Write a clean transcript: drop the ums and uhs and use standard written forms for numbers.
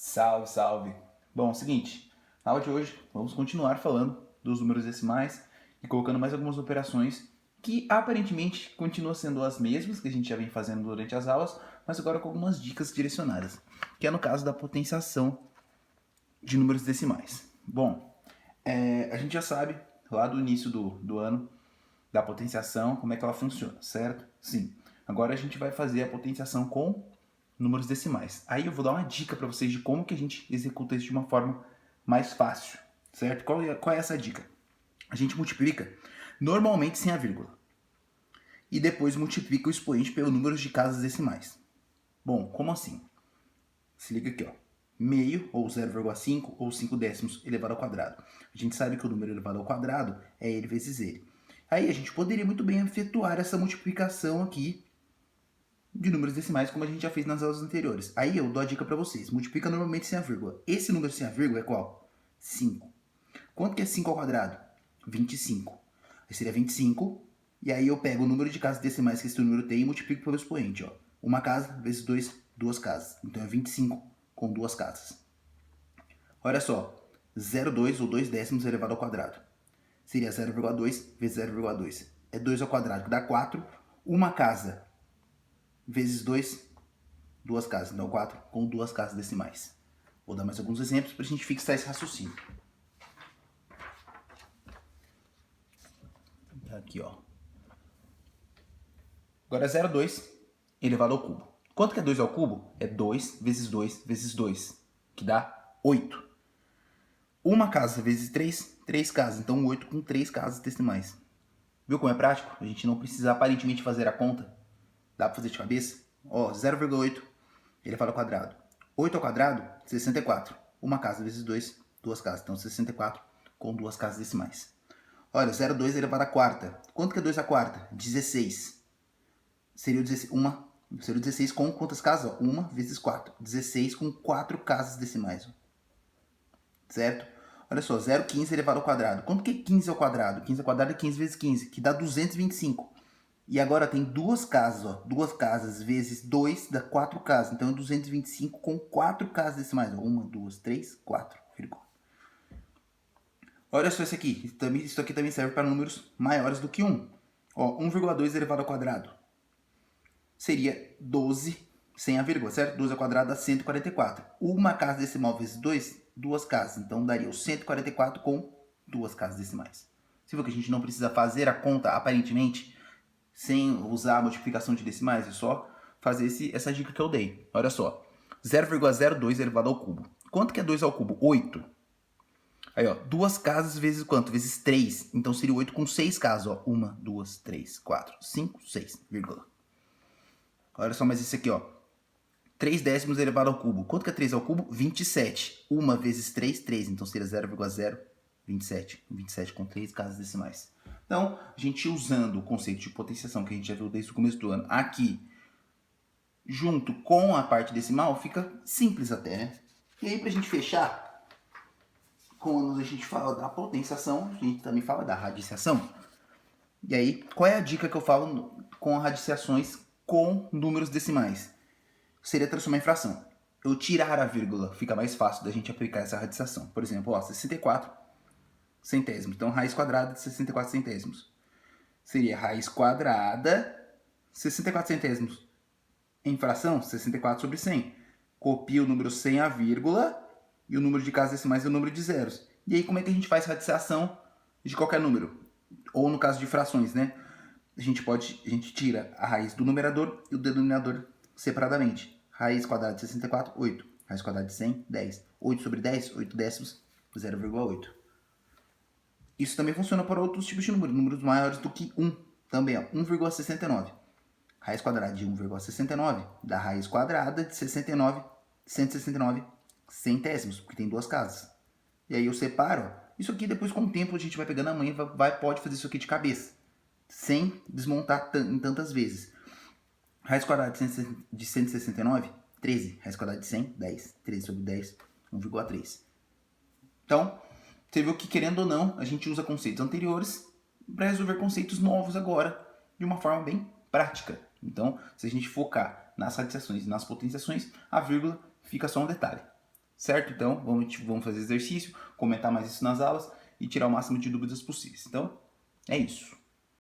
Salve, salve! Bom, é o seguinte, na aula de hoje vamos continuar falando dos números decimais e colocando mais algumas operações que aparentemente continuam sendo as mesmas que a gente já vem fazendo durante as aulas, mas agora com algumas dicas direcionadas, que é no caso da potenciação de números decimais. Bom, a gente já sabe lá do início do ano da potenciação como é que ela funciona, certo? Sim. Agora a gente vai fazer a potenciação com números decimais. Aí eu vou dar uma dica para vocês de como que a gente executa isso de uma forma mais fácil, certo? Qual é essa dica? A gente multiplica normalmente sem a vírgula e depois multiplica o expoente pelo número de casas decimais. Bom, como assim? Se liga aqui, ó. Meio, ou 0,5, ou 5 décimos elevado ao quadrado. A gente sabe que o número elevado ao quadrado é ele vezes ele. Aí a gente poderia muito bem efetuar essa multiplicação aqui de números decimais, como a gente já fez nas aulas anteriores. Aí eu dou a dica para vocês. Multiplica normalmente sem a vírgula. Esse número sem a vírgula é qual? 5. Quanto que é 5 ao quadrado? 25. Aí seria 25. E aí eu pego o número de casas decimais que esse número tem e multiplico pelo expoente. Ó. Uma casa vezes 2, duas casas. Então é 25 com duas casas. Olha só. 0,2 ou 2 décimos elevado ao quadrado. Seria 0,2 vezes 0,2. É 2 ao quadrado, que dá 4. Uma casa vezes 2, duas casas. Então 4 com duas casas decimais. Vou dar mais alguns exemplos para a gente fixar esse raciocínio. Aqui, ó. Agora 0,2 elevado ao cubo. Quanto que é 2 ao cubo? É 2 vezes 2 vezes 2, que dá 8. Uma casa vezes 3, 3 casas. Então 8 com 3 casas decimais. Viu como é prático? A gente não precisa aparentemente fazer a conta. Dá para fazer de cabeça? Ó, 0,8 elevado ao quadrado. 8 ao quadrado, 64. Uma casa vezes 2, duas casas. Então 64 com duas casas decimais. Olha, 0,2 elevado à quarta. Quanto que é 2 à quarta? 16. Seria o 16 com quantas casas? Ó, 1 vezes 4. 16 com 4 casas decimais. Ó. Certo? Olha só, 0,15 elevado ao quadrado. Quanto que é 15 ao quadrado? 15 ao quadrado é 15 vezes 15, que dá 225. E agora tem duas casas, ó. Duas casas vezes 2 dá 4 casas. Então é 225 com 4 casas decimais. 1, 2, 3, 4. Olha só esse aqui. Isso aqui também serve para números maiores do que 1. Ó, 1,2 elevado ao quadrado. Seria 12 sem a vírgula, certo? 12 ao quadrado dá 144. Uma casa decimal vezes 2, duas casas. Então daria o 144 com duas casas decimais. Você viu que a gente não precisa fazer a conta, aparentemente, sem usar a multiplicação de decimais? É só fazer essa dica que eu dei. Olha só. 0,02 elevado ao cubo. Quanto que é 2 ao cubo? 8. Aí, ó, duas casas vezes quanto? Vezes 3. Então seria 8 com 6 casas, ó. 1, 2, 3, 4, 5, 6, vírgula. Olha só mais esse aqui, ó. 3 décimos elevado ao cubo. Quanto que é 3 ao cubo? 27. 1 vezes 3, 3. Então seria 0,027. 27 com 3 casas decimais. Então, a gente usando o conceito de potenciação que a gente já viu desde o começo do ano aqui, junto com a parte decimal, fica simples até, né? E aí, pra gente fechar, quando a gente fala da potenciação, a gente também fala da radiciação. E aí, qual é a dica que eu falo com radiciações com números decimais? Seria transformar em fração. Eu tirar a vírgula, fica mais fácil da gente aplicar essa radiciação. Por exemplo, ó, 64 centésimos. Então, raiz quadrada de 64 centésimos. Seria raiz quadrada 64 centésimos. Em fração, 64 sobre 100. Copia o número sem a vírgula e o número de casas decimais é o número de zeros. E aí, como é que a gente faz radiciação de qualquer número? Ou no caso de frações, né? A gente tira a raiz do numerador e o denominador separadamente. Raiz quadrada de 64, 8. Raiz quadrada de 100, 10. 8 sobre 10, 8 décimos, 0,8. Isso também funciona para outros tipos de números. Números maiores do que 1. Também, ó, 1,69. Raiz quadrada de 1,69 dá raiz quadrada de 169 centésimos, porque tem duas casas. E aí eu separo. Ó. Isso aqui depois com o tempo a gente vai pegando a manha e pode fazer isso aqui de cabeça. Sem desmontar em tantas vezes. Raiz quadrada de 169, 13. Raiz quadrada de 100, 10. 13 sobre 10, 1,3. Então, você viu que querendo ou não, a gente usa conceitos anteriores para resolver conceitos novos agora, de uma forma bem prática. Então, se a gente focar nas radiciações e nas potenciações, a vírgula fica só um detalhe. certo? Então, vamos fazer exercício, comentar mais isso nas aulas e tirar o máximo de dúvidas possíveis. Então, é isso.